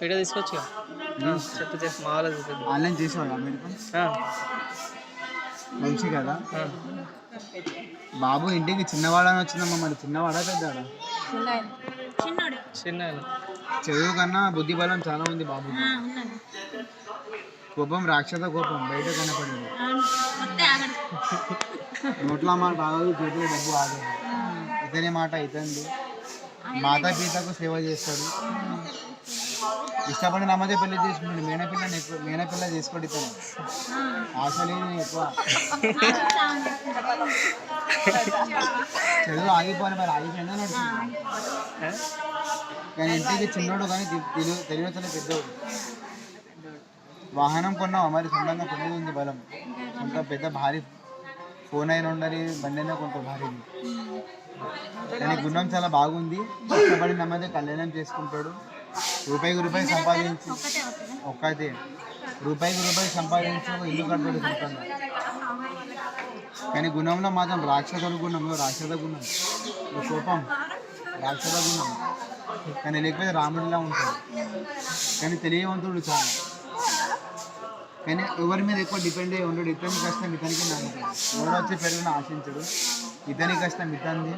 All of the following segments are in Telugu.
వీడియో తీసుకోవచ్చు చెప్పు మా వాళ్ళ చూపి ఆన్లైన్ చేసేవాడు అమెరికన్ మంచి కదా. బాబు ఇంటికి చిన్నవాడని వచ్చిందమ్మా, మరి చిన్నవాడా పెద్దాడా? చిన్న చదువు కన్నా బుద్ధి బలం చాలా ఉంది బాబు. కోపం రాక్షస కోపం బయట కనపడింది. నోట్ల మాట ఆగదు, చేతిలో డబ్బు ఆగదు. ఇతని మాట ఇతంది. మాతా పితకు సేవ చేస్తాడు. ఇష్టపడి నమ్మదే పెళ్లి చేసుకుంటాడు. మేనపిల్ల చేసుకోండి. ఇతను ఆశలు ఎక్కువ. చదువు ఆగిపోయి మరి ఆగిపోయిందా నడుస్తుంది. కానీ ఇంటికి చిన్నోడు కానీ తెలియచలే పెద్దోడు. వాహనం కొన్నావా మరి? సొంతంగా కొనేది ఉంది బలం. కొంత పెద్ద భారీ ఫోన్ అయినా ఉండాలి, బండి అయినా కొంత భారీ. కానీ గుణం చాలా బాగుంది. ఇష్టపడి నమ్మదే కళ్యాణం చేసుకుంటాడు. రూపాయి సంపాదించి ఒక్కతే రూపాయి సంపాదించి ఒక ఇల్లు కట్టాడు సొంతంగా. కానీ గుణంలో మాత్రం రాక్షస గుణంలో రాక్షస గుణం, కోపం రాక్షస గుణం. కానీ లేకపోతే రాముడిలా ఉంటాడు. కానీ తెలియవంతుడు చాలా. కానీ ఎవరి మీద ఎక్కువ డిపెండ్ అయ్యి ఉండడు. ఇతని కష్టం ఇతనికి నమ్ముతాడు. ఎవరు వచ్చి పెరుగున ఆశించడు. ఇతని కష్టం ఇతంది.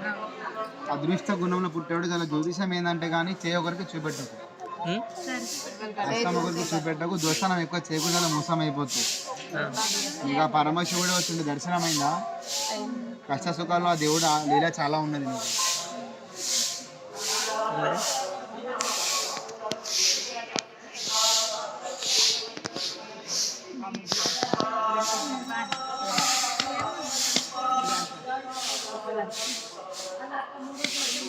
అదృష్ట గుణంలో పుట్టాడు. చాలా జ్యోతిషం ఏంటంటే కానీ ఒకరికి చూపెట్టకు, కష్టం ఒకరికి చూపెట్టకు. దోషణం ఎక్కువ చేయకుండా చాలా మోసం అయిపోతుంది. ఇంకా పరమశివుడు వచ్చింది దర్శనమైందా? కష్ట సుఖాల్లో ఆ దేవుడు లీల చాలా ఉన్నది.